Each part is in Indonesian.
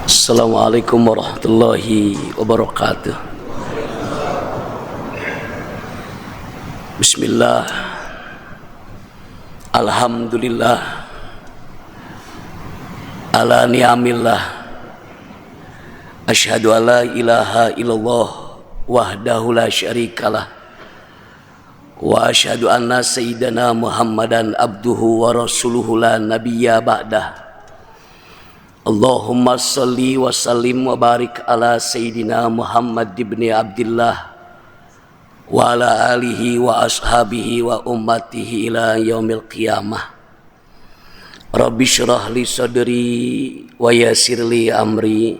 Assalamualaikum warahmatullahi wabarakatuh. Bismillah. Alhamdulillah ala ni'amillah. Asyhadu an la ilaha illallah wahdahu la syarikalah. Wa asyhadu anna sayyidana Muhammadan abduhu wa rasuluhu la nabiyya ba'dah. Allahumma salli wa sallim wa barik ala Sayyidina Muhammad ibn Abdillah wa ala alihi wa ashabihi wa ummatihi ila yaumil qiyamah. Rabbi syrah li sadri wa yassir li amri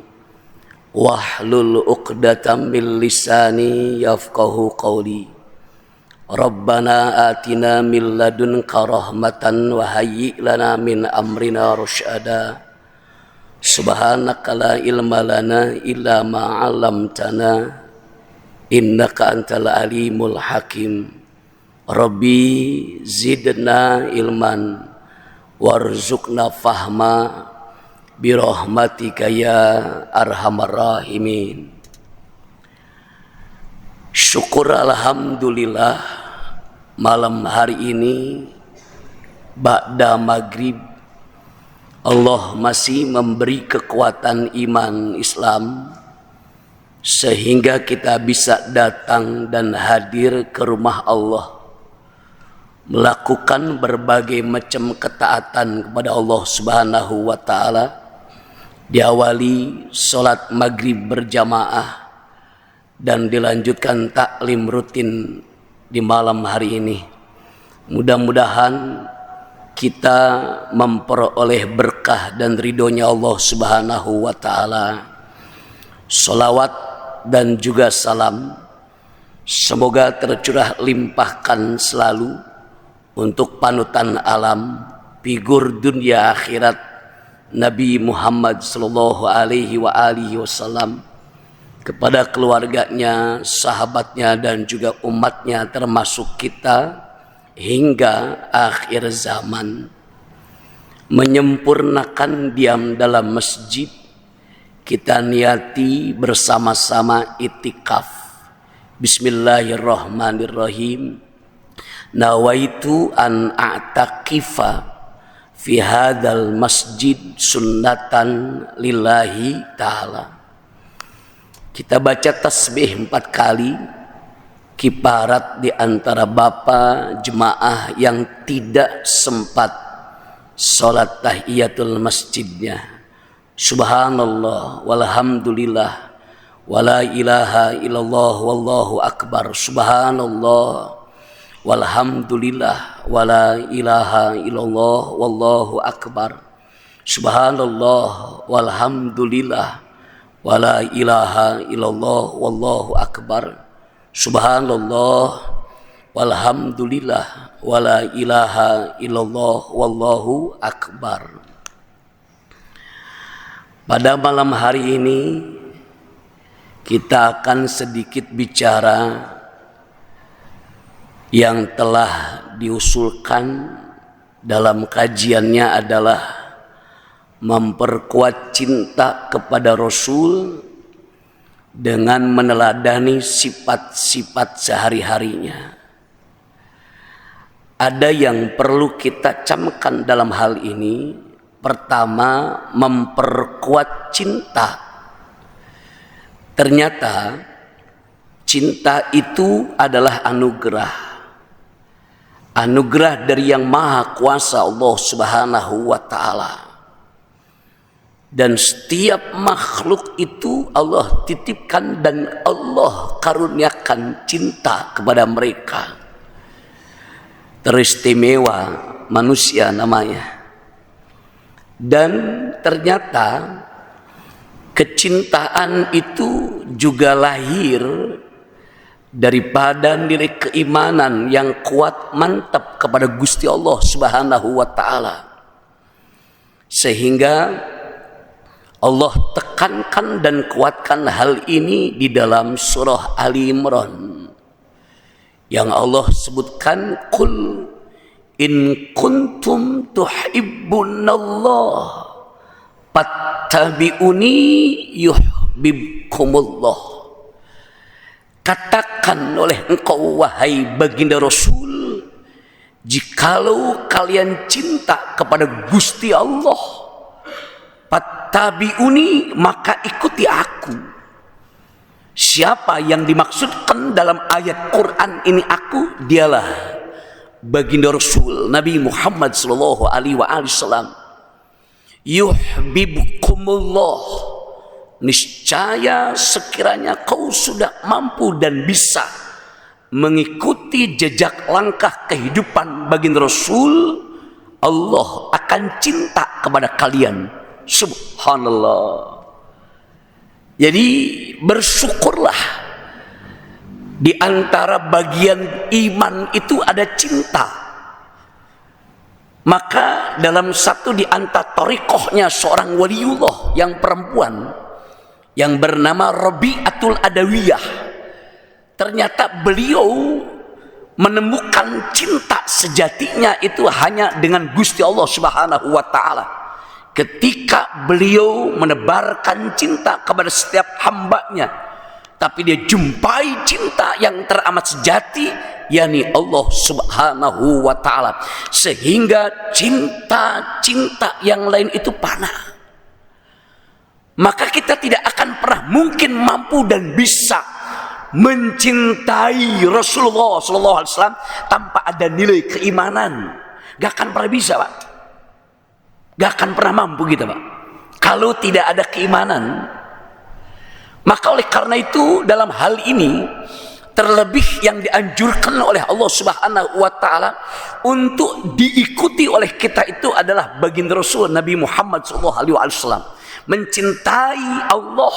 wahlul uqdatam min lisani yafqahu qawli. Rabbana atina min ladunka rahmatan wa hayyi lana min amrina rasyada. Subhanaka la ilma lana illa ma 'allamtana innaka antal alimul hakim. Rabbi zidna ilman warzuqna fahma birahmatika ya arhamar rahimin. Syukur alhamdulillah malam hari ini ba'da maghrib Allah masih memberi kekuatan iman Islam sehingga kita bisa datang dan hadir ke rumah Allah, melakukan berbagai macam ketaatan kepada Allah Subhanahu wa taala. Diawali salat maghrib berjamaah dan dilanjutkan taklim rutin di malam hari ini. Mudah-mudahan kita memperoleh berkah dan ridhonya Allah Subhanahu wa ta'ala. Salawat dan juga salam semoga tercurah limpahkan selalu untuk panutan alam, figur dunia akhirat Nabi Muhammad sallallahu alaihi wasallam, kepada keluarganya, sahabatnya dan juga umatnya termasuk kita hingga akhir zaman. Menyempurnakan diam dalam masjid, kita niati bersama-sama itikaf. Bismillahirrahmanirrahim. Nawaitu an a'taqifa fi hadzal masjid sunnatan lillahi ta'ala. Kita baca tasbih 4 kali. Kiparat di antara bapak jemaah yang tidak sempat salat tahiyatul masjidnya. Subhanallah walhamdulillah wala ilaha illallah wallahu akbar. Subhanallah walhamdulillah wala ilaha illallah wallahu akbar. Subhanallah walhamdulillah wala ilaha illallah wallahu akbar. Subhanallah walhamdulillah wala ilaha illallah wallahu akbar. Pada malam hari ini kita akan sedikit bicara yang telah diusulkan dalam kajiannya adalah memperkuat cinta kepada Rasul dengan meneladani sifat-sifat sehari-harinya. Ada yang perlu kita camkan dalam hal ini. Pertama, memperkuat cinta. Ternyata cinta itu adalah anugerah. Anugerah dari yang maha kuasa Allah Subhanahu wa ta'ala. Dan setiap makhluk itu Allah titipkan dan Allah karuniakan cinta kepada mereka. Teristimewa manusia namanya. Dan ternyata kecintaan itu juga lahir daripada nilai keimanan yang kuat mantap kepada Gusti Allah Subhanahu wa ta'ala. Sehingga Allah tekankan dan kuatkan hal ini di dalam surah Ali Imran yang Allah sebutkan, Qul in kuntum tuhibbunallah fattabi'uni yuhibbukumullah. Katakan oleh engkau wahai baginda Rasul, jikalau kalian cinta kepada Gusti Allah, fattabi'uni, maka ikuti aku. Siapa yang dimaksudkan dalam ayat Quran ini aku? Dialah baginda Rasul Nabi Muhammad sallallahu alaihi wasallam. Yuhibbukumullah, niscaya sekiranya kau sudah mampu dan bisa mengikuti jejak langkah kehidupan baginda Rasul, Allah akan cinta kepada kalian. Subhanallah. Jadi bersyukurlah, di antara bagian iman itu ada cinta. Maka dalam satu di antara thariqahnya seorang waliullah yang perempuan yang bernama Rabi'atul Adawiyah, ternyata beliau menemukan cinta sejatinya itu hanya dengan Gusti Allah Subhanahu wa taala. Ketika beliau menebarkan cinta kepada setiap hambanya, tapi dia jumpai cinta yang teramat sejati, yakni Allah Subhanahu wa taala, sehingga cinta-cinta yang lain itu panah. Maka kita tidak akan pernah mungkin mampu dan bisa mencintai Rasulullah SAW tanpa ada nilai keimanan. Gak akan pernah bisa, Pak. Gak akan pernah mampu kita, Pak, kalau tidak ada keimanan. Maka oleh karena itu dalam hal ini, terlebih yang dianjurkan oleh Allah Subhanahu wa taala untuk diikuti oleh kita itu adalah baginda Rasul Nabi Muhammad SAW. Mencintai Allah,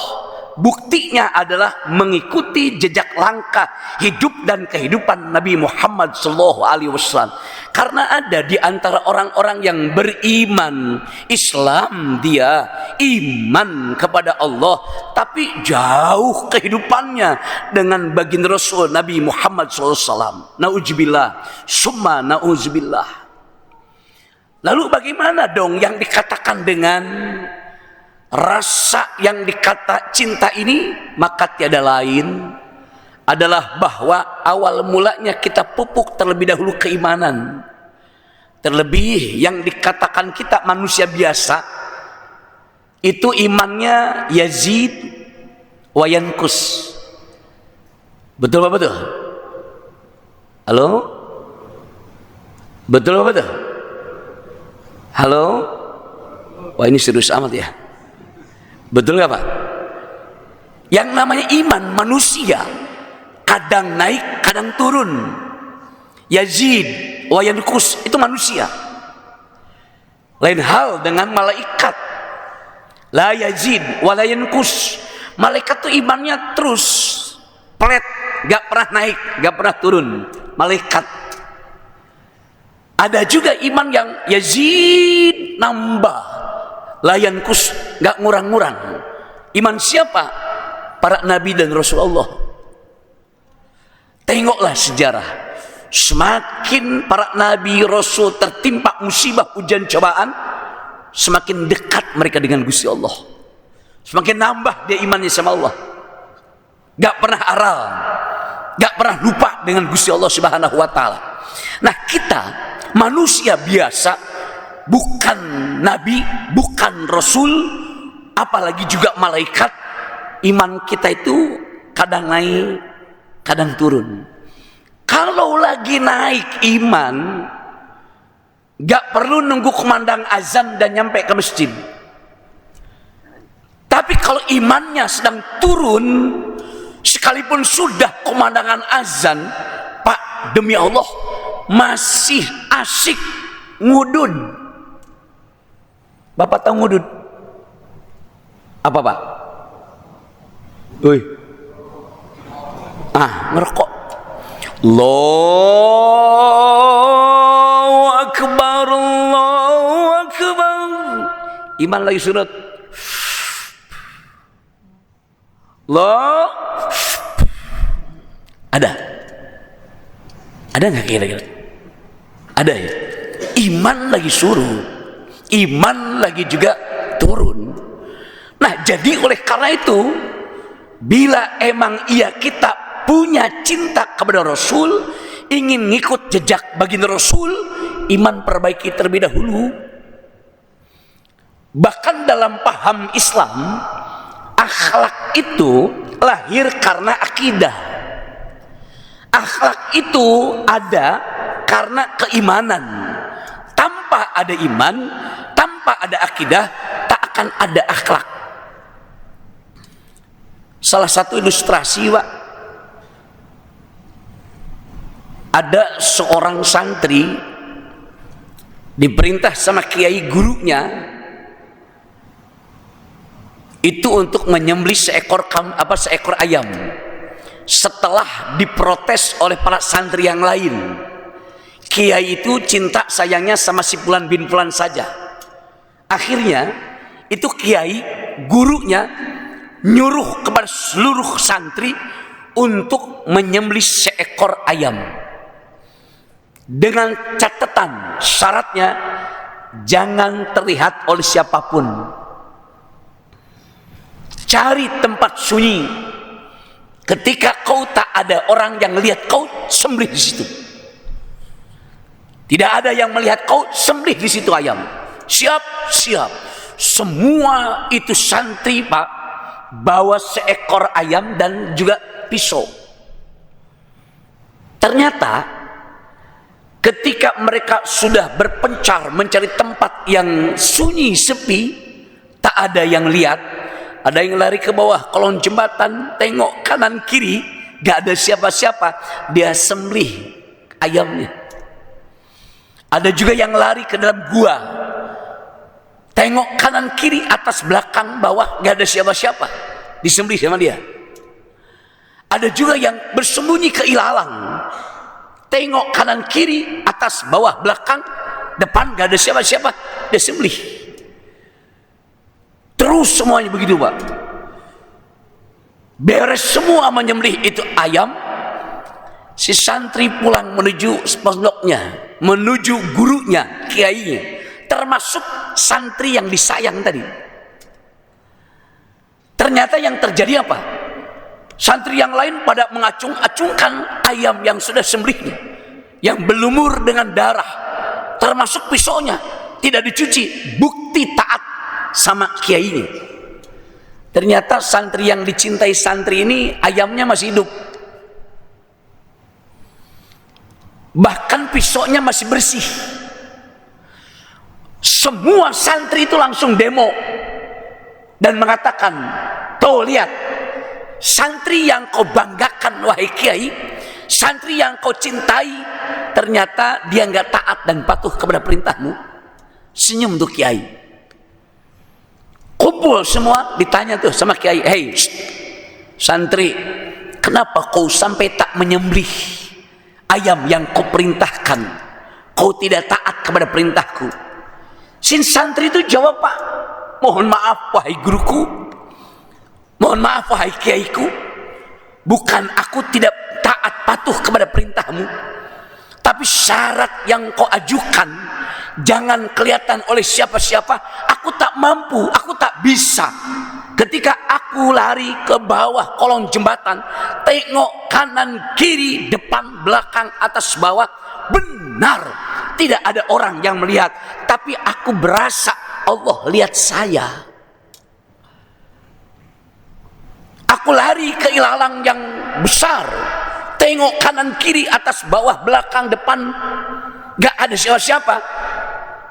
buktinya adalah mengikuti jejak langkah hidup dan kehidupan Nabi Muhammad SAW. Karena ada di antara orang-orang yang beriman Islam, dia iman kepada Allah, tapi jauh kehidupannya dengan baginda Rasul Nabi Muhammad SAW. Nauzubillah, summa nauzubillah. Lalu bagaimana dong yang dikatakan dengan rasa yang dikata cinta ini? Maka tiada lain adalah bahwa awal mulanya kita pupuk terlebih dahulu keimanan. Terlebih yang dikatakan kita manusia biasa, itu imannya yazid wa yankus. Betul apa betul? Halo? Betul apa betul? Halo? Wah, ini serius amat ya. Betul gak, Pak? Yang namanya iman manusia kadang naik, kadang turun. Yazid wa yankus, itu manusia. Lain hal dengan malaikat. La yazid wa la yankus. Malaikat itu imannya terus flat, gak pernah naik, gak pernah turun. Malaikat. Ada juga iman yang yazid, nambah, la yankus, gak ngurang-ngurang. Iman siapa? Para nabi dan Rasulullah. Tengoklah sejarah. Semakin para nabi Rasul tertimpa musibah, ujian, cobaan, semakin dekat mereka dengan Gusti Allah. Semakin nambah dia imannya sama Allah. Gak pernah aral, gak pernah lupa dengan Gusti Allah Subhanahu wa taala. Nah, kita manusia biasa, bukan nabi, bukan rasul, apalagi juga malaikat, iman kita itu kadang naik, kadang turun. Kalau lagi naik iman, gak perlu nunggu kumandang azan dan nyampe ke masjid. Tapi kalau imannya sedang turun, sekalipun sudah kumandangan azan, Pak, demi Allah masih asik ngudud. Bapak tahu ngudud? Apa, Pak? Ngerokok. Allahu Akbar, Allahu Akbar. Iman lagi surut. Ada nggak kira-kira? Ada ya. Iman lagi surut, iman lagi juga turun. Nah, jadi oleh karena itu, bila emang kita punya cinta kepada Rasul, ingin ngikut jejak baginda Rasul, iman perbaiki terlebih dahulu. Bahkan dalam paham Islam, akhlak itu lahir karena akidah. Akhlak itu ada karena keimanan. Tanpa ada iman, tanpa ada akidah, tak akan ada akhlak. Salah satu ilustrasi, Pak, ada seorang santri diperintah sama kiai gurunya itu untuk menyembelih seekor ayam. Setelah diprotes oleh para santri yang lain, kiai itu cinta sayangnya sama si Fulan bin Fulan saja. Akhirnya itu kiai gurunya nyuruh kepada seluruh santri untuk menyembelih seekor ayam, dengan catatan syaratnya jangan terlihat oleh siapapun. Cari tempat sunyi. Ketika kau tak ada orang yang lihat kau, sembelih di situ. Tidak ada yang melihat kau, sembelih di situ ayam. Siap, siap. Semua itu santri, Pak, bawa seekor ayam dan juga pisau. Ternyata ketika mereka sudah berpencar mencari tempat yang sunyi, sepi, tak ada yang lihat. Ada yang lari ke bawah kolong jembatan, tengok kanan kiri, gak ada siapa-siapa, dia sembelih ayamnya. Ada juga yang lari ke dalam gua, tengok kanan kiri, atas belakang bawah, gak ada siapa-siapa, disembelih sama dia. Ada juga yang bersembunyi ke ilalang, tengok kanan kiri, atas bawah belakang depan, gak ada siapa-siapa, dia sembelih. Terus semuanya begitu, Pak. Beres semua menyembelih itu ayam, si santri pulang menuju pondoknya, menuju gurunya, kiainya, termasuk santri yang disayang tadi. Ternyata yang terjadi apa? Santri yang lain pada mengacung-acungkan ayam yang sudah sembelihnya, yang berlumur dengan darah, termasuk pisaunya, tidak dicuci, bukti taat sama kiai ini. Ternyata santri yang dicintai santri ini, ayamnya masih hidup, bahkan pisaunya masih bersih. Semua santri itu langsung demo dan mengatakan, tuh lihat, santri yang kau banggakan wahai kiai, santri yang kau cintai, ternyata dia nggak taat dan patuh kepada perintahmu. Senyum tuh kiai. Kumpul semua, ditanya tuh sama kiai, hei santri, kenapa kau sampai tak menyembelih ayam yang kau perintahkan? Kau tidak taat kepada perintahku. Sin santri itu jawab, Pak, mohon maaf wahai guruku, mohon maaf wahai kiaiku, bukan aku tidak taat patuh kepada perintahmu, tapi syarat yang kau ajukan jangan kelihatan oleh siapa-siapa. Aku tak mampu, aku tak bisa. Ketika aku lari ke bawah kolong jembatan, tengok kanan kiri, depan belakang, atas bawah, benar tidak ada orang yang melihat, tapi aku berasa Allah lihat saya. Aku lari ke ilalang yang besar, tengok kanan kiri, atas bawah belakang depan, gak ada siapa-siapa.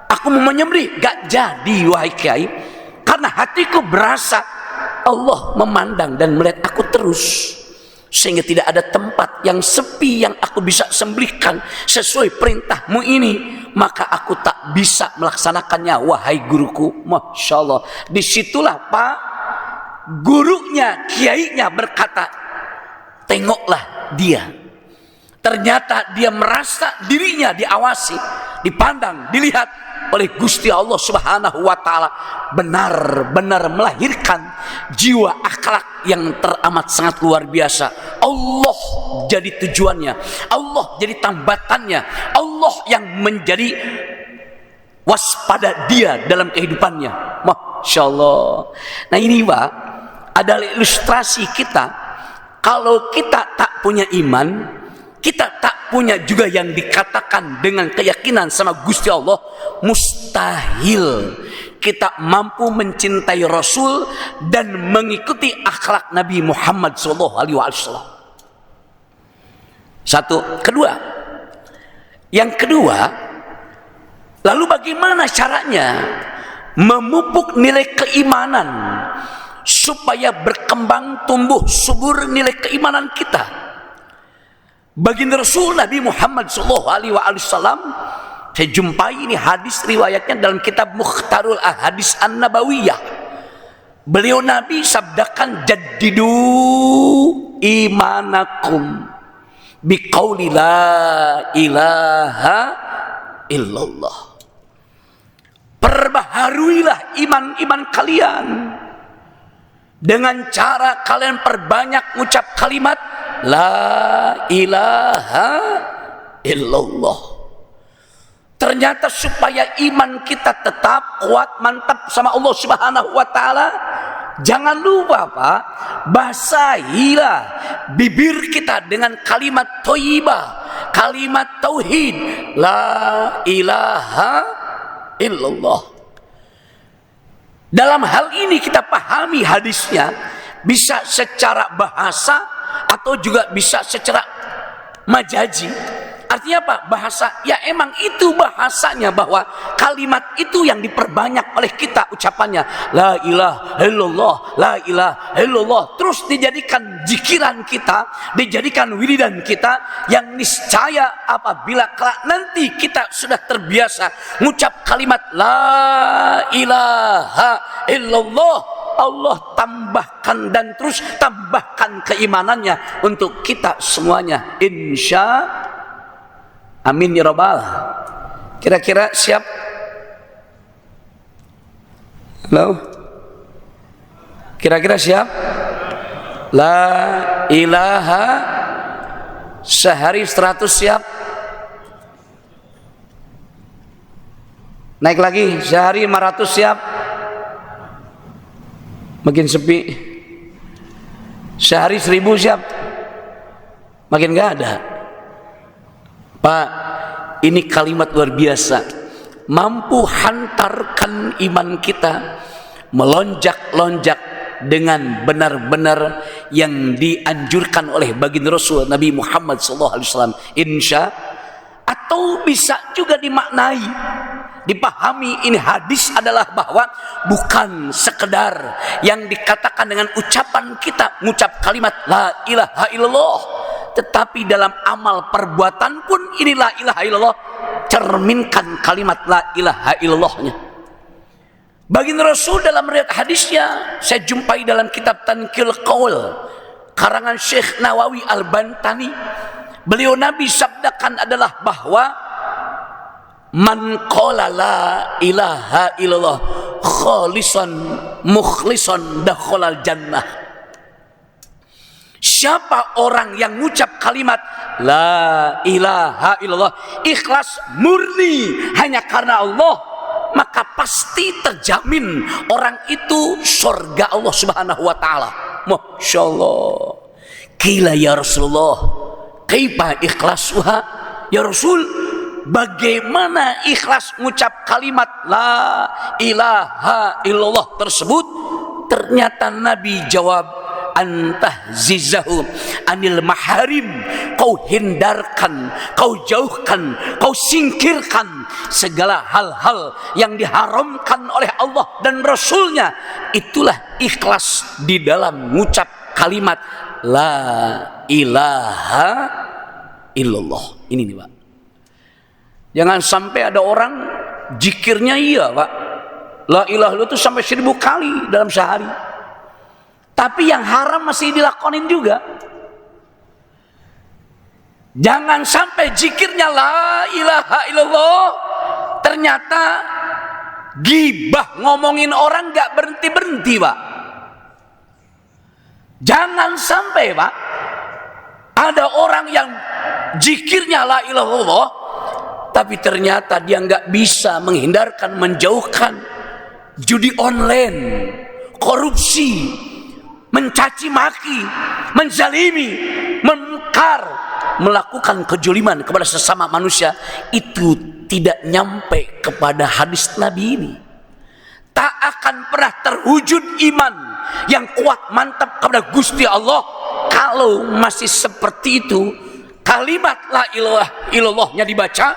Aku mau menyembelih, gak jadi wahai kiai, karena hatiku berasa Allah memandang dan melihat aku terus, sehingga tidak ada tempat yang sepi yang aku bisa sembelihkan sesuai perintahmu ini, maka aku tak bisa melaksanakannya wahai guruku. Masya Allah. Disitulah, Pak, gurunya, kiainya berkata, tengoklah dia. Ternyata dia merasa dirinya diawasi, dipandang, dilihat oleh Gusti Allah Subhanahu wa Ta'ala, benar-benar melahirkan jiwa akhlak yang teramat sangat luar biasa. Allah jadi tujuannya, Allah jadi tambatannya, Allah yang menjadi waspada dia dalam kehidupannya. Masya Allah. Nah ini Pak adalah ilustrasi kita. Kalau kita tak punya iman, kita tak punya juga yang dikatakan dengan keyakinan sama Gusti Allah, mustahil kita mampu mencintai Rasul dan mengikuti akhlak Nabi Muhammad SAW. Satu. Yang kedua, lalu bagaimana caranya memupuk nilai keimanan supaya berkembang tumbuh subur nilai keimanan kita? Baginda Rasul Nabi Muhammad SAW, saya jumpai ini hadis riwayatnya dalam kitab Mukhtarul Ahadits An-Nabawiyah. Beliau Nabi sabdakan, jaddidu imanakum biqauli la ilaha illallah. Perbaharuilah iman kalian dengan cara kalian perbanyak ucap kalimat la ilaha illallah. Ternyata supaya iman kita tetap kuat, mantap sama Allah Subhanahu wa taala, jangan lupa Pak, basahilah bibir kita dengan kalimat thayyibah, kalimat tauhid, la ilaha illallah. Dalam hal ini kita pahami hadisnya bisa secara bahasa atau juga bisa secara majazi. Artinya apa? Bahasa, ya emang itu bahasanya, bahwa kalimat itu yang diperbanyak oleh kita ucapannya, la ilaha illallah, la ilaha illallah, terus dijadikan zikiran kita, dijadikan wiridan kita, yang niscaya apabila kelak nanti kita sudah terbiasa mengucap kalimat la ilaha illallah, Allah tambahkan dan terus tambahkan keimanannya untuk kita semuanya, insya amin ya rabbal. Kira-kira siap? Halo? Kira-kira siap? La ilaha sehari 100 siap? Naik lagi sehari 500 siap? Makin sepi. Sehari 1000 siap? Makin gak ada. Pak, ini kalimat luar biasa, mampu hantarkan iman kita melonjak-lonjak dengan benar-benar yang dianjurkan oleh baginda Rasul Nabi Muhammad SAW. Insya, atau bisa juga dimaknai, dipahami ini hadis adalah bahwa bukan sekedar yang dikatakan dengan ucapan kita mengucap kalimat la ilaha illallah, tetapi dalam amal perbuatan pun ini la ilaha illallah, cerminkan kalimat la ilaha illallahnya. Baginda Rasul dalam riwayat hadisnya saya jumpai dalam kitab Tanqil Qaul karangan Syekh Nawawi Al-Bantani. Beliau Nabi sabdakan adalah bahwa man qala la ilaha illallah khalisan mukhlisan dakhalal jannah. Siapa orang yang mengucap kalimat la ilaha illallah ikhlas murni hanya karena Allah, maka pasti terjamin orang itu surga Allah Subhanahu wa taala. Masya Allah. Qila ya Rasulullah, kaifa ikhlasuha? Ya Rasul, bagaimana ikhlas mengucap kalimat la ilaha illallah tersebut? Ternyata Nabi jawab, antahzizahu anil maharim, kau hindarkan, kau jauhkan, kau singkirkan segala hal-hal yang diharamkan oleh Allah dan Rasulnya. Itulah ikhlas di dalam mengucap kalimat la ilaha illallah. Ini nih Pak, jangan sampai ada orang zikirnya iya Pak, la ilaha illallah itu sampai 1000 kali dalam sehari, tapi yang haram masih dilakonin juga. Jangan sampai zikirnya la ilaha illallah, ternyata gibah ngomongin orang gak berhenti-berhenti Pak. Jangan sampai Pak ada orang yang zikirnya la ilaha illallah, tapi ternyata dia gak bisa menghindarkan, menjauhkan judi online, korupsi, mencaci maki, menzalimi, memungkar, melakukan kejuliman kepada sesama manusia, itu tidak nyampe kepada hadis Nabi ini. Tak akan pernah terwujud iman yang kuat mantap kepada Gusti Allah kalau masih seperti itu. Kalimat la ilaha illallahnya dibaca,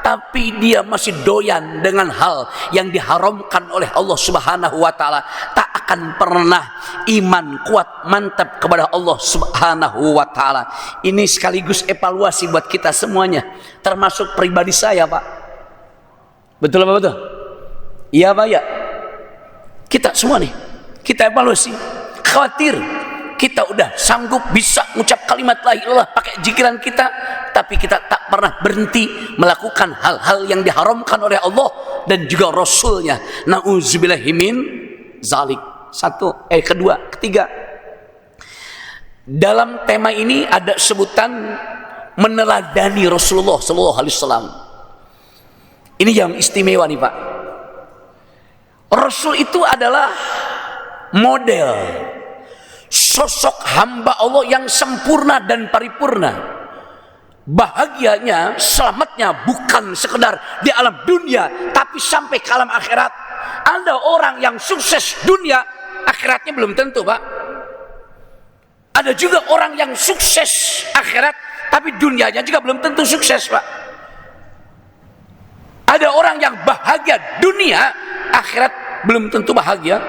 tapi dia masih doyan dengan hal yang diharamkan oleh Allah Subhanahu wa taala. Tak akan pernah iman kuat mantap kepada Allah Subhanahu wa taala. Ini sekaligus evaluasi buat kita semuanya, termasuk pribadi saya, Pak. Betul apa betul? Iya, Pak, ya. Kita semua nih, kita evaluasi. Khawatir kita udah sanggup bisa ngucap kalimat la ilaha illallah pakai jikiran kita, tapi kita tak pernah berhenti melakukan hal-hal yang diharamkan oleh Allah dan juga Rasulnya. Nauzubillahi min zalik. Kedua, ketiga. Dalam tema ini ada sebutan meneladani Rasulullah sallallahu alaihi wasallam. Ini yang istimewa nih, Pak. Rasul itu adalah model sosok hamba Allah yang sempurna dan paripurna. Bahagianya, selamatnya bukan sekedar di alam dunia, tapi sampai ke alam akhirat. Ada orang yang sukses dunia, akhiratnya belum tentu, Pak. Ada juga orang yang sukses akhirat, tapi dunianya juga belum tentu sukses, Pak. Ada orang yang bahagia dunia, akhirat belum tentu bahagia.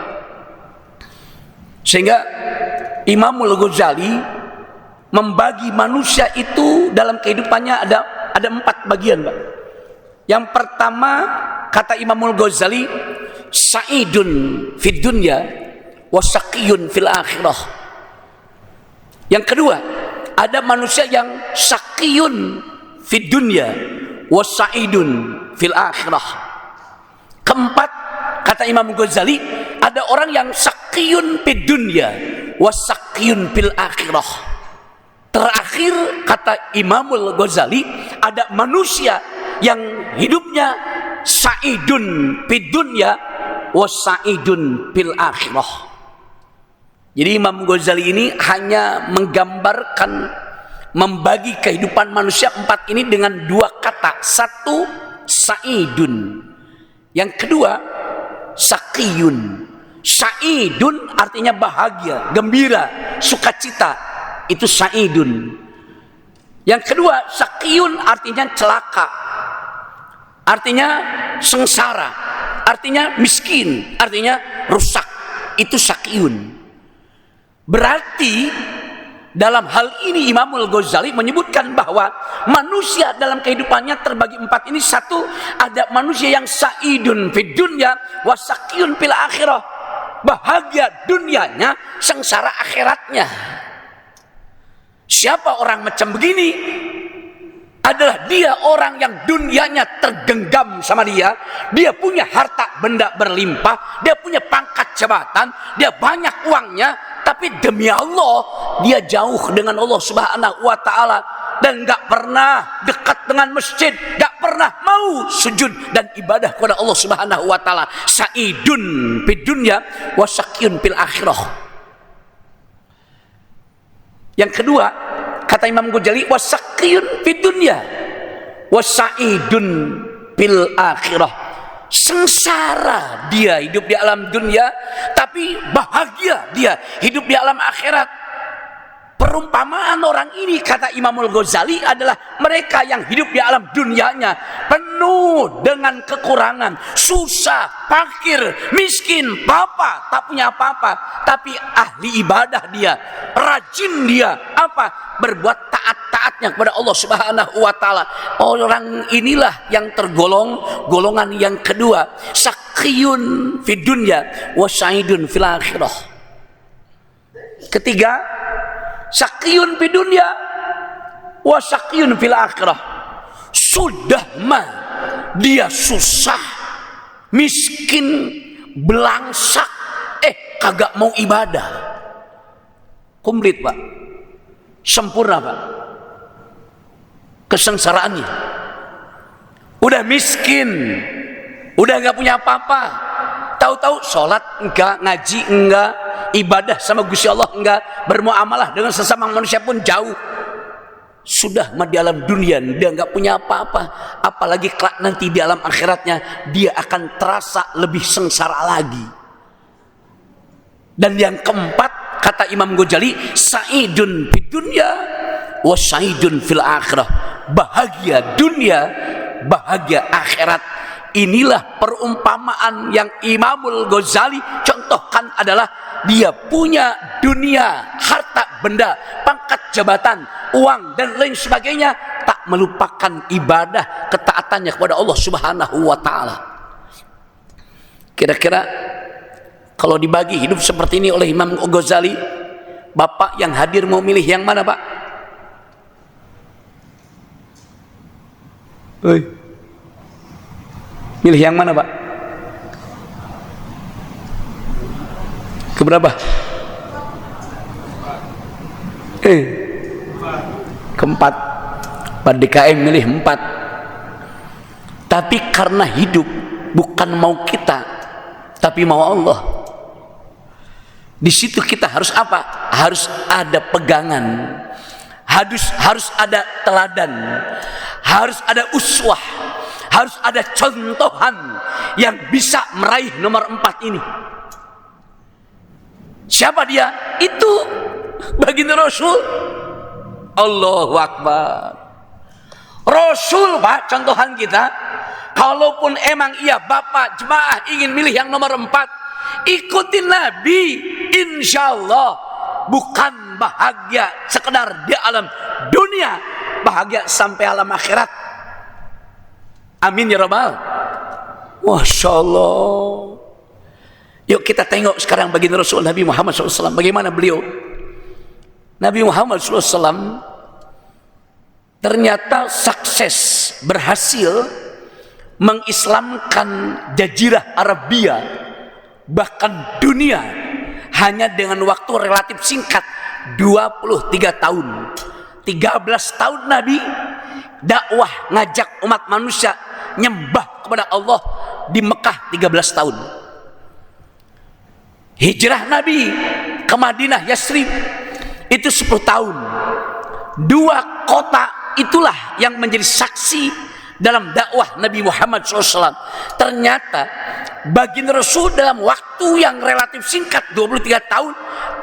Sehingga Imamul Ghazali membagi manusia itu dalam kehidupannya ada 4 bagian, Pak. Yang pertama, kata Imamul Ghazali, sa'idun fid dunya wa saqiyun fil akhirah. Yang kedua, ada manusia yang saqiyun fid dunya wa sa'idun fil akhirah. Keempat, kata Imam Ghazali, ada orang yang saqiyun fid dunya wa saqiyun fil akhirah. Terakhir, kata Imamul Ghazali, ada manusia yang hidupnya sa'idun fid dunya wa sa'idun fil akhirah. Jadi Imam Ghazali ini hanya menggambarkan, membagi kehidupan manusia 4 ini dengan 2 kata. Satu, sa'idun. Yang kedua, saqiyun. Sa'idun artinya bahagia, gembira, sukacita. Itu sa'idun. Yang kedua, saqiyun artinya celaka, artinya sengsara, artinya miskin, artinya rusak. Itu saqiyun. Berarti dalam hal ini Imamul Ghazali menyebutkan bahwa manusia dalam kehidupannya terbagi 4 ini. Satu, ada manusia yang sa'idun fid dunya wa saqiyun fil akhirah. Bahagia dunianya, sengsara akhiratnya. Siapa orang macam begini? Adalah dia orang yang dunianya tergenggam sama dia. Dia punya harta benda berlimpah, dia punya pangkat jabatan, dia banyak uangnya, tapi demi Allah dia jauh dengan Allah Subhanahu wa taala dan enggak pernah dekat dengan masjid, enggak pernah mau sujud dan ibadah kepada Allah Subhanahu wa taala. Sa'idun fid dunya wa saqiyun fil akhirah. Yang kedua, kata Imam Ghazali, wasaqiyun fid dunya wasa'idun fil akhirah. Sengsara dia hidup di alam dunia, tapi bahagia dia hidup di alam akhirat. Perumpamaan orang ini, kata Imamul Ghazali, adalah mereka yang hidup di alam dunianya penuh dengan kekurangan, susah, fakir, miskin, bapak tak punya apa-apa, tapi ahli ibadah dia, rajin dia, berbuat taat-taatnya kepada Allah Subhanahu wa taala. Orang inilah yang tergolong golongan yang kedua, saqiyun fid dunya wa sa'idun fil akhirah. Ketiga, saqiyun fid dunya wa saqiyun fil akhirah. Sudah mah dia susah, miskin, belangsak, kagak mau ibadah. Komplit, Pak. Sempurna, Pak. Kesengsaraannya. Udah miskin, udah gak punya apa-apa, Tahu-tahu sholat enggak, ngaji enggak, ibadah sama Gusti Allah enggak, bermuamalah dengan sesama manusia pun jauh. Sudah di alam dunia dia enggak punya apa-apa, apalagi kelak nanti di alam akhiratnya dia akan terasa lebih sengsara lagi. Dan yang keempat, kata Imam Ghazali, sa'idun fid dunya wa sa'idun fil akhirah. Bahagia dunia, bahagia akhirat. Inilah perumpamaan yang Imamul Ghazali contohkan, adalah dia punya dunia, harta benda, pangkat jabatan, uang dan lain sebagainya, tak melupakan ibadah ketaatannya kepada Allah Subhanahu wa taala. Kira-kira kalau dibagi hidup seperti ini oleh Imam Ghazali, Bapak yang hadir mau milih yang mana, Pak? Milih yang mana, Pak? Keberapa? Keempat. Pak DKM milih 4. Tapi karena hidup bukan mau kita, tapi mau Allah. Di situ kita harus apa? Harus ada pegangan, harus ada teladan, harus ada uswah, harus ada contohan yang bisa meraih nomor 4 ini. Siapa dia? Itu baginda Rasul. Allahu Akbar. Rasul, Pak, contohan kita. Kalaupun emang iya Bapak jemaah ingin milih yang nomor 4, ikutin Nabi, insya Allah bukan bahagia sekedar di alam dunia, bahagia sampai alam akhirat. Amin ya Rabbal. Masya Allah. Yuk kita tengok sekarang baginda Rasul Nabi Muhammad SAW, bagaimana beliau. Nabi Muhammad SAW ternyata sukses, berhasil mengislamkan Jazirah Arabia, bahkan dunia, hanya dengan waktu relatif singkat, 23 tahun. 13 tahun Nabi dakwah, ngajak umat manusia nyembah kepada Allah di Mekah 13 tahun. Hijrah Nabi ke Madinah, Yasrib, itu 10 tahun. 2 kota itulah yang menjadi saksi dalam dakwah Nabi Muhammad SAW. Ternyata baginda Rasul dalam waktu yang relatif singkat, 23 tahun,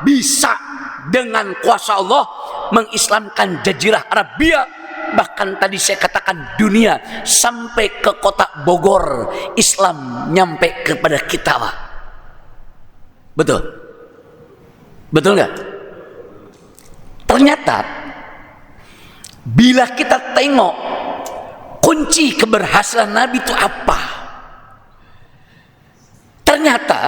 bisa dengan kuasa Allah mengislamkan Jazirah Arabia, bahkan tadi saya katakan dunia, sampai ke kota Bogor. Islam nyampe kepada kita, Pak. Betul? Betul nggak? Ternyata bila kita tengok kunci keberhasilan Nabi itu apa? Ternyata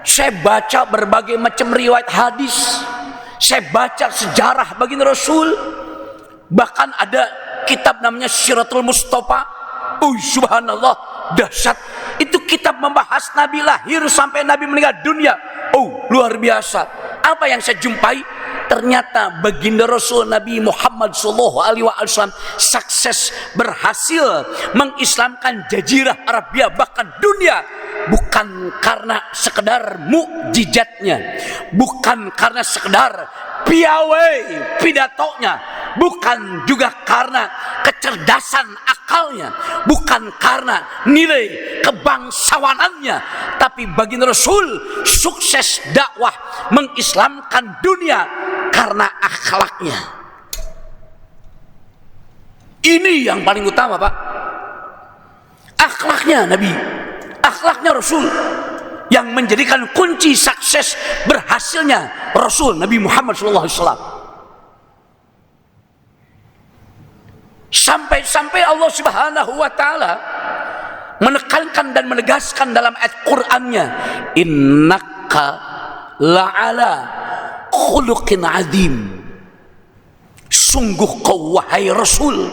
saya baca berbagai macam riwayat hadis, saya baca sejarah baginda Rasul, bahkan ada kitab namanya Syiratul Mustafa. Subhanallah, dahsyat. Itu kitab membahas Nabi lahir sampai Nabi meninggal dunia. Luar biasa. Apa yang saya jumpai? Ternyata baginda Rasul Nabi Muhammad SAW sukses, berhasil mengislamkan Jazirah Arabia, bahkan dunia, bukan karena sekedar mukjizatnya, bukan karena sekedar piawai pidatonya, bukan juga karena kecerdasan akalnya, bukan karena nilai kebangsawanannya, tapi baginda Rasul sukses dakwah mengislamkan dunia karena akhlaknya. Ini yang paling utama, Pak. Akhlaknya Nabi, akhlaknya Rasul, yang menjadikan kunci sukses berhasilnya Rasul Nabi Muhammad SAW. Sampai Allah Subhanahu wa taala menekankan dan menegaskan dalam ayat Qur'annya, innaka la'ala khuluqin azim. Sungguh kau wahai Rasul,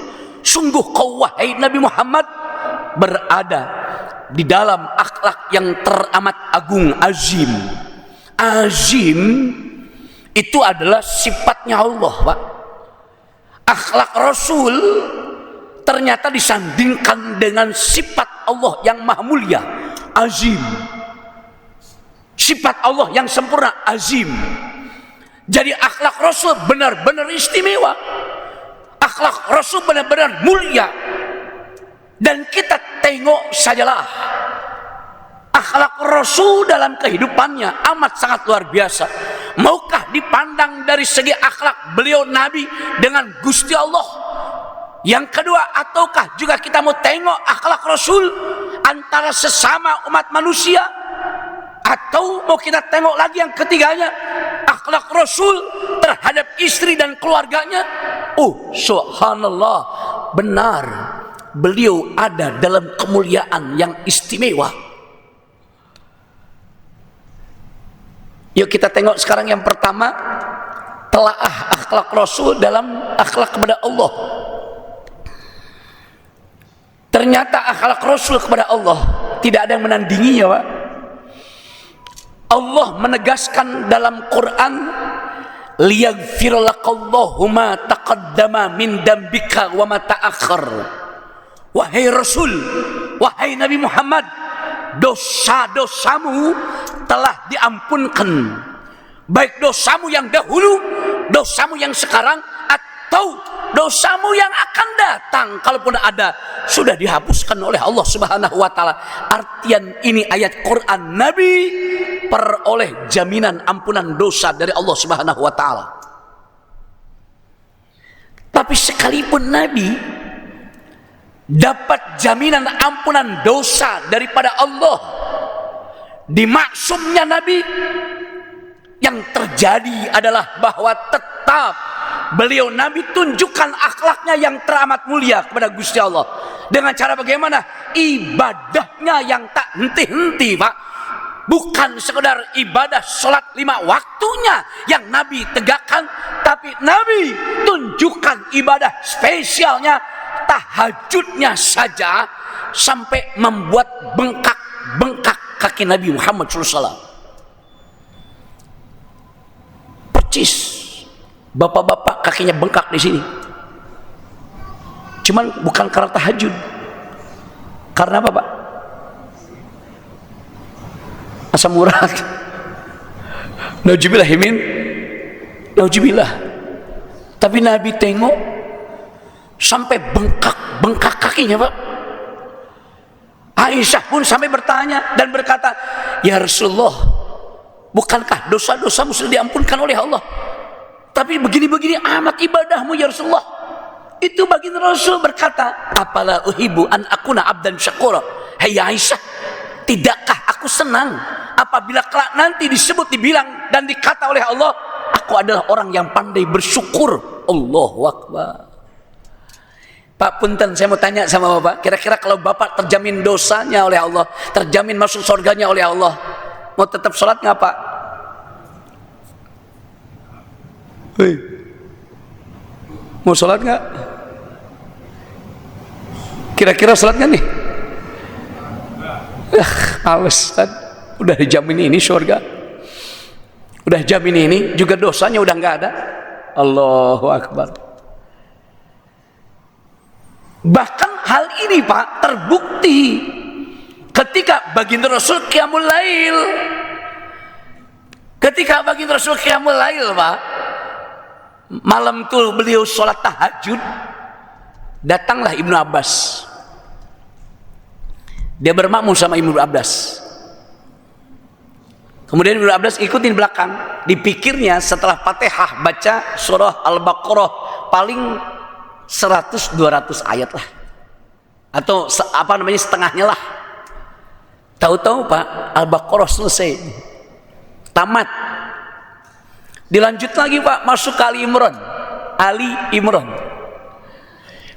sungguh kau wahai Nabi Muhammad berada di dalam akhlak yang teramat agung, azim. Azim itu adalah sifatnya Allah, Pak. Akhlak Rasul ternyata disandingkan dengan sifat Allah yang maha mulia, azim. Sifat Allah yang sempurna, azim. Jadi akhlak Rasul benar-benar istimewa. Akhlak Rasul benar-benar mulia. Dan kita tengok sajalah akhlak Rasul dalam kehidupannya amat sangat luar biasa. Maukah dipandang dari segi akhlak beliau Nabi dengan Gusti Allah? Yang kedua, ataukah juga kita mau tengok akhlak Rasul antara sesama umat manusia? Atau mau kita tengok lagi yang ketiganya, akhlak Rasul terhadap istri dan keluarganya? Oh, subhanallah, benar, beliau ada dalam kemuliaan yang istimewa. Yuk kita tengok sekarang yang pertama, telaah akhlak Rasul dalam akhlak kepada Allah. Ternyata akhlak Rasul kepada Allah tidak ada yang menandinginya, Pak. Allah menegaskan dalam Quran, liyaghfir lakallahu ma taqaddama min dambika wa ma ta'akhkhar. Wahai Rasul, wahai Nabi Muhammad, dosa-dosamu telah diampunkan, baik dosamu yang dahulu, dosamu yang sekarang, atau dosamu yang akan datang, kalaupun ada, sudah dihapuskan oleh Allah Subhanahu wa taala. Artian ini ayat Quran, Nabi peroleh jaminan ampunan dosa dari Allah Subhanahu wa taala. Tapi sekalipun Nabi dapat jaminan ampunan dosa daripada Allah, dimaksumnya Nabi, yang terjadi adalah bahwa tetap beliau Nabi tunjukkan akhlaknya yang teramat mulia kepada Gusti Allah. Dengan cara bagaimana? Ibadahnya yang tak henti-henti, Pak. Bukan sekedar ibadah sholat 5 waktunya yang Nabi tegakkan, tapi Nabi tunjukkan ibadah spesialnya, tahajudnya saja, sampai membuat bengkak kaki Nabi Muhammad SAW. Percis, bapak-bapak kakinya bengkak di sini. Cuman bukan karena tahajud. Karena apa, Pak? Asam urat. Nauzubillah min, nauzubillah. Tapi Nabi tengok sampai bengkak kakinya, Pak. Aisyah pun sampai bertanya dan berkata, ya Rasulullah, bukankah dosa-dosamu sudah diampunkan oleh Allah? Tapi begini-begini amat ibadahmu ya Rasulullah. Itu baginda Rasul berkata, apala uhibbu an akuna abdan syakura. Hei Aisyah, tidakkah aku senang apabila kelak nanti dibilang dan dikata oleh Allah, aku adalah orang yang pandai bersyukur. Allahu Akbar. Pak punten, saya mau tanya sama Bapak, kira-kira kalau Bapak terjamin dosanya oleh Allah, terjamin masuk surganya oleh Allah, mau tetap sholat nggak, Pak? Hei, mau sholat nggak? Kira-kira sholat nggak nih? Males, udah dijamin ini surga, udah jamin ini juga dosanya udah nggak ada. Allahu Akbar. Bahkan hal ini, Pak, terbukti ketika baginda Rasul qiyamul lail. Ketika baginda Rasul qiyamul lail, Pak, malam itu beliau sholat tahajud, datanglah Ibnu Abbas. Dia bermakmum sama Ibnu Abbas. Kemudian Ibnu Abbas ikutin belakang. Dipikirnya setelah Fatihah baca surah Al-Baqarah paling 100-200 ayat lah, atau setengahnya lah. Tahu-tahu, Pak, Al-Baqarah selesai, tamat. Dilanjut lagi, Pak, masuk ke Ali Imran.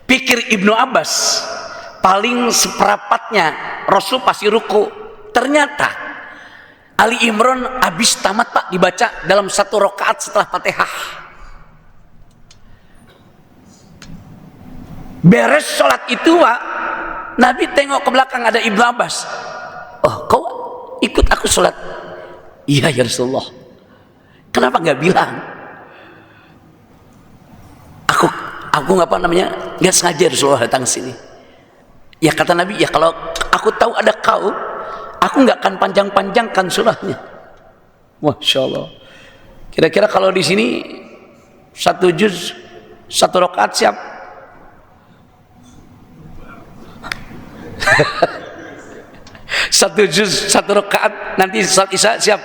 Pikir Ibnu Abbas paling seperempatnya Rasul pasti ruku. Ternyata Ali Imran habis tamat, Pak, dibaca dalam 1 rakaat setelah Fatihah. Beres sholat itu, Pak, Nabi tengok ke belakang, ada Ibnu Abbas. Oh, kau ikut aku sholat? Iya ya Rasulullah. Kenapa nggak bilang? Aku nggak sengaja Rasulullah datang sini. Ya kata Nabi, ya kalau aku tahu ada kau, aku nggak akan panjang-panjangkan surahnya. Masya Allah. Kira-kira kalau di sini 1 juz 1 rakaat siap? Satu juz 1 rakaat nanti salat isya siap?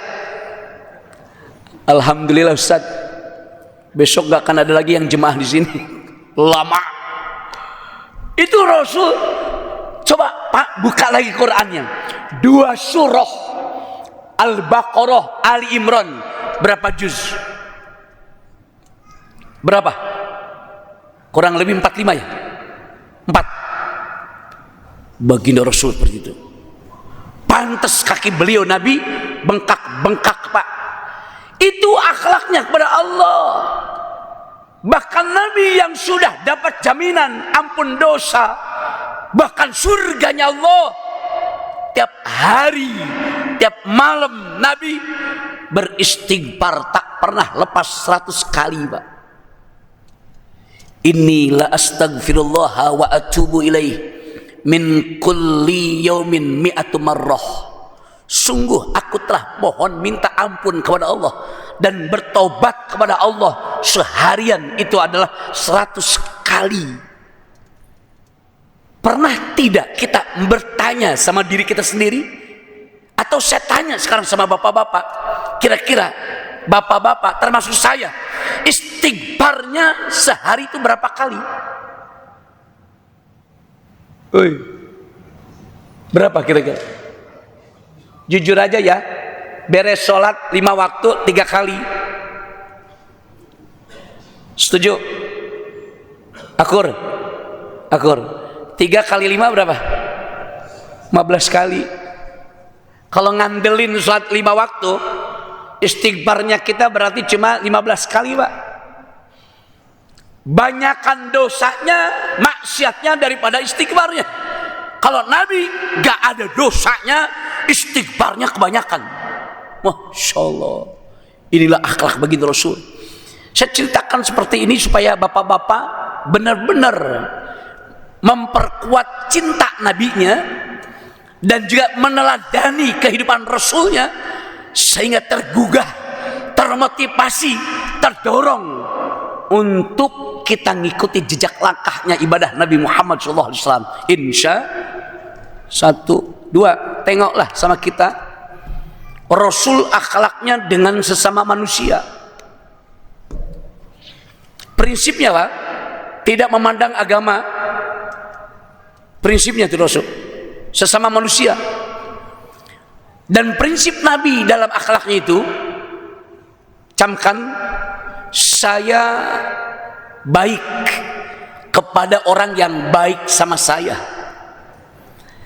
Alhamdulillah Ustaz. Besok gak akan ada lagi yang jemaah di sini. Lama. Itu Rasul. Coba Pak buka lagi Qurannya. 2 surah. Al-Baqarah, Ali Imran. Berapa juz? Berapa? Kurang lebih 45 ya? 4. Baginda Rasul seperti itu. Pantas kaki beliau Nabi bengkak-bengkak Pak. Itu akhlaknya kepada Allah. Bahkan Nabi yang sudah dapat jaminan ampun dosa, bahkan surganya Allah, tiap hari, tiap malam Nabi beristighfar tak pernah lepas 100 kali Pak. Inni la astaghfirullah wa atubu ilaih min kulli yaumin mi'atu marrah. Sungguh aku telah mohon minta ampun kepada Allah dan bertobat kepada Allah seharian itu adalah 100 kali. Pernah tidak kita bertanya sama diri kita sendiri? Atau saya tanya sekarang sama bapak-bapak, kira-kira bapak-bapak termasuk saya, istighfarnya sehari itu berapa kali? Berapa kira-kira? Jujur aja ya, beres sholat 5 waktu 3 kali. Setuju? Akur 3 kali 5 berapa? 15 kali. Kalau ngandelin sholat 5 waktu, istighfarnya kita berarti cuma 15 kali Pak. Banyakan dosanya, maksiatnya daripada istighfarnya. Kalau Nabi gak ada dosanya, istighfarnya kebanyakan. Masya Allah. Inilah akhlak baginda Rasul. Saya ceritakan seperti ini supaya bapak-bapak benar-benar memperkuat cinta nabinya dan juga meneladani kehidupan Rasulnya, sehingga tergugah, termotivasi, terdorong untuk kita ngikuti jejak langkahnya ibadah Nabi Muhammad SAW. Insya 1, 2, tengoklah sama kita Rasul akhlaknya dengan sesama manusia. Prinsipnya Pak, tidak memandang agama. Prinsipnya itu Rasul sesama manusia. Dan prinsip Nabi dalam akhlaknya itu, camkan, saya baik kepada orang yang baik sama saya.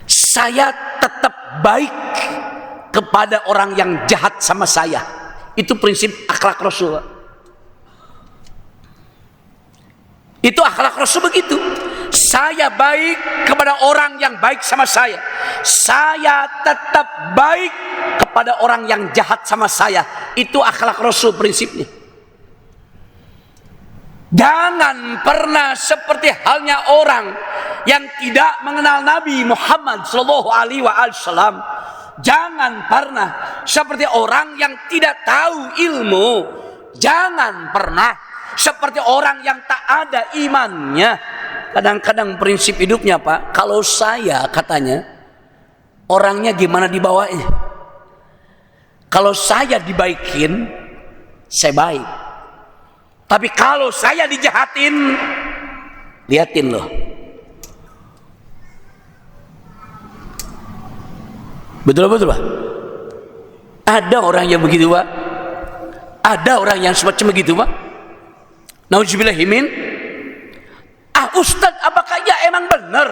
Saya tetap baik kepada orang yang jahat sama saya. Itu prinsip akhlak Rasul. Itu akhlak Rasul begitu. Saya baik kepada orang yang baik sama saya. Saya tetap baik kepada orang yang jahat sama saya. Itu akhlak Rasul prinsipnya. Jangan pernah seperti halnya orang yang tidak mengenal Nabi Muhammad SAW. Jangan pernah seperti orang yang tidak tahu ilmu. Jangan pernah seperti orang yang tak ada imannya. Kadang-kadang prinsip hidupnya Pak, kalau saya katanya orangnya gimana dibawanya. Kalau saya dibaikin, saya baik. Tapi kalau saya dijahatin, liatin loh. Betul-betul Pak. Ada orang yang begitu Pak. Ada orang yang semacam begitu Pak. Nauzubillahimin. Ustadz, apakah ya emang benar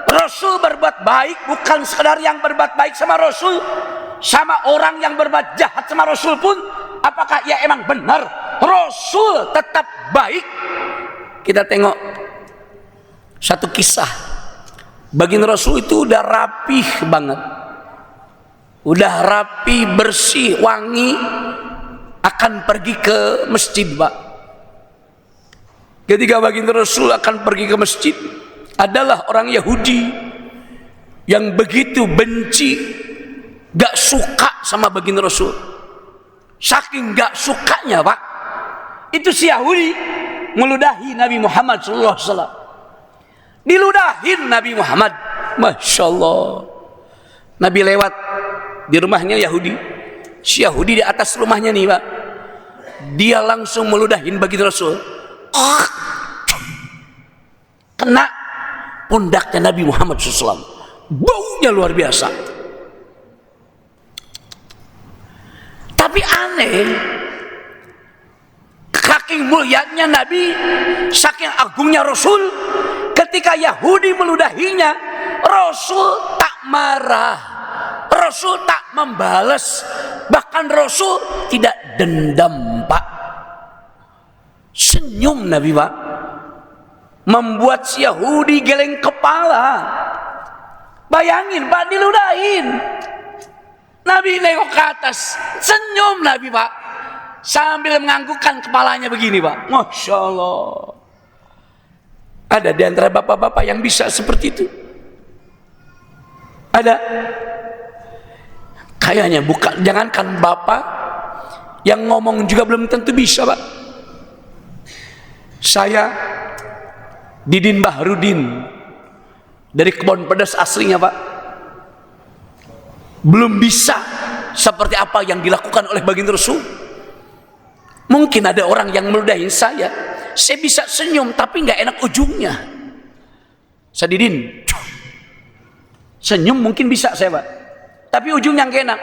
Rasul berbuat baik bukan sekedar yang berbuat baik sama Rasul, sama orang yang berbuat jahat sama Rasul pun, apakah ya emang benar Rasul tetap baik? Kita tengok satu kisah. Baginda Rasul itu udah rapih banget, udah rapi, bersih, wangi, akan pergi ke masjid Pak. Ketika baginda Rasul akan pergi ke masjid, adalah orang Yahudi yang begitu benci, gak suka sama baginda Rasul. Saking gak sukanya Pak, itu si Yahudi meludahi Nabi Muhammad SAW. Diludahin Nabi Muhammad, Masya Allah. Nabi lewat di rumahnya Yahudi, si Yahudi di atas rumahnya nih Pak, dia langsung meludahin baginda Rasul. Kena pundaknya Nabi Muhammad SAW, baunya luar biasa. Tapi aneh, saking mulianya Nabi, saking agungnya Rasul, ketika Yahudi meludahinya, Rasul tak marah, Rasul tak membalas, bahkan Rasul tidak dendam Pak. Senyum Nabi Pak, membuat si Yahudi geleng kepala. Bayangin Pak, diludahin, Nabi nengok ke atas, senyum Nabi Pak, sambil menganggukkan kepalanya begini Pak. Masya Allah. Ada di antara bapak-bapak yang bisa seperti itu? Ada? Kayaknya bukan. Jangankan bapak, yang ngomong juga belum tentu bisa Pak. Saya Didin Bahrudin dari Kebon Pedas aslinya Pak, belum bisa seperti apa yang dilakukan oleh baginda Rasul. Mungkin ada orang yang meludahin saya bisa senyum tapi nggak enak ujungnya. Sadidin senyum mungkin bisa saya Pak, tapi ujungnya nggak enak.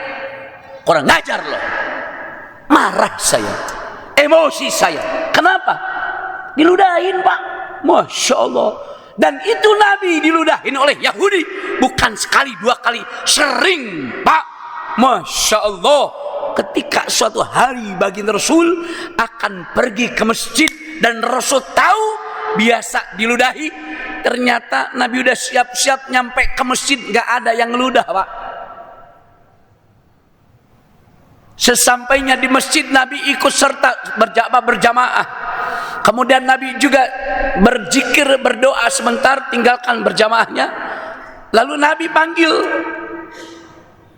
Kurang ngajar loh. Marah saya, emosi saya. Kenapa? Diludahin Pak. Masya Allah. Dan itu Nabi diludahin oleh Yahudi bukan sekali dua kali, sering Pak. Masya Allah. Ketika suatu hari baginda Rasul akan pergi ke masjid dan Rasul tahu biasa diludahi, ternyata Nabi udah siap-siap nyampe ke masjid, nggak ada yang ngeludah Pak. Sesampainya di masjid Nabi ikut serta berjamaah. Kemudian Nabi juga berzikir, berdoa sebentar, tinggalkan berjamaahnya. Lalu Nabi panggil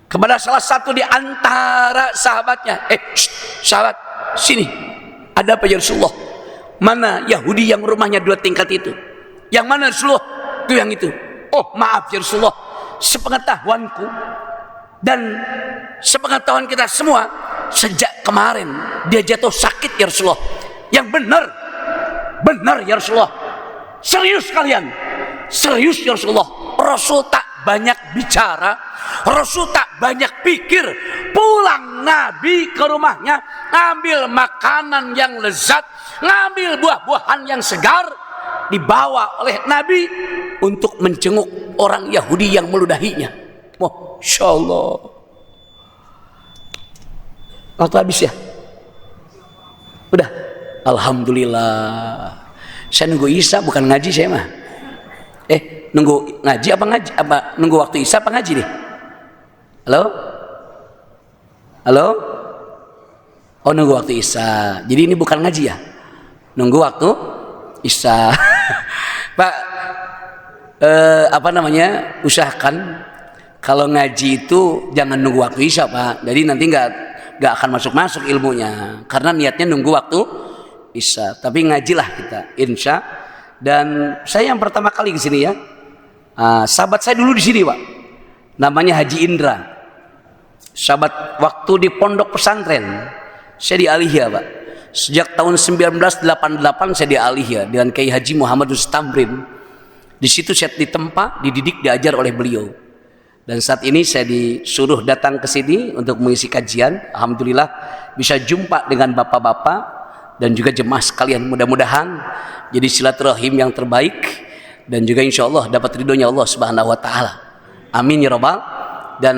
kepada salah satu di antara sahabatnya, sahabat, sini. Ada apa ya Rasulullah? Mana Yahudi yang rumahnya 2 tingkat itu? Yang mana Rasulullah? Itu yang itu. Oh maaf ya Rasulullah, sepengetahuanku dan sepengetahuan kita semua, sejak kemarin dia jatuh sakit ya Rasulullah. Yang benar ya Rasulullah. Serius kalian? Serius ya Rasulullah. Rasul tak banyak bicara, Rasul tak banyak pikir. Pulang Nabi ke rumahnya, ngambil makanan yang lezat, ngambil buah-buahan yang segar, dibawa oleh Nabi untuk menjenguk orang Yahudi yang meludahinya. Masya Allah. Waktu habis ya? Udah. Alhamdulillah. Saya nunggu Isya bukan ngaji saya mah. Nunggu ngaji apa nunggu waktu Isya apa ngaji nih? Halo? Oh nunggu waktu Isya. Jadi ini bukan ngaji ya? Nunggu waktu Isya. Pak, usahakan kalau ngaji itu jangan nunggu waktu Isya Pak. Jadi nanti nggak akan masuk ilmunya. Karena niatnya nunggu waktu Isya, tapi ngajilah kita, insya. Dan saya yang pertama kali ke sini ya, sahabat saya dulu di sini Pak, namanya Haji Indra. Sahabat waktu di pondok pesantren, saya di Alihya Pak. Sejak tahun 1988 saya di Alihya dengan Kiai Haji Muhammad Tamrin. Di situ saya ditempa, dididik, diajar oleh beliau. Dan saat ini saya disuruh datang ke sini untuk mengisi kajian. Alhamdulillah bisa jumpa dengan bapak-bapak dan juga jemaah sekalian. Mudah-mudahan jadi silaturahim yang terbaik dan juga insya Allah dapat ridhonya Allah Subhanahu Wa Taala. Amin ya Rabbal. Dan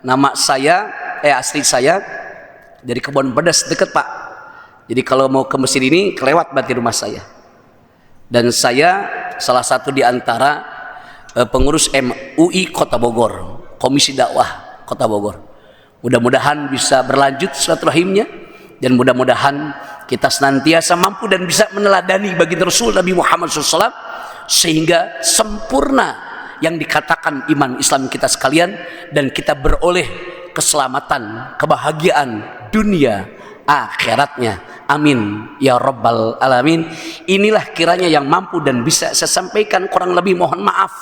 nama saya asli saya dari Kebon Pedas dekat Pak. Jadi kalau mau ke masjid ini kelewat berarti rumah saya. Dan saya salah satu di antara pengurus MUI Kota Bogor, Komisi Dakwah Kota Bogor. Mudah-mudahan bisa berlanjut silaturahimnya dan mudah-mudahan kita senantiasa mampu dan bisa meneladani baginda Rasul Nabi Muhammad SAW sehingga sempurna yang dikatakan iman Islam kita sekalian dan kita beroleh keselamatan, kebahagiaan dunia akhiratnya. Amin ya rabbal alamin. Inilah kiranya yang mampu dan bisa saya sampaikan, kurang lebih mohon maaf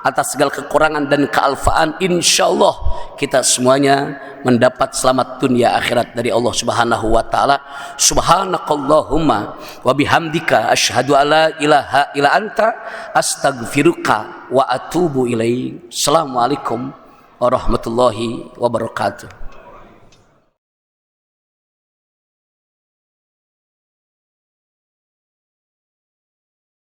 atas segala kekurangan dan kealfaan. Insyaallah kita semuanya mendapat selamat dunia akhirat dari Allah Subhanahu wa taala. Subhanakallahumma wa bihamdika asyhadu alla ilaha illa anta astaghfiruka wa atubu ilaik. Assalamualaikum warahmatullahi wabarakatuh.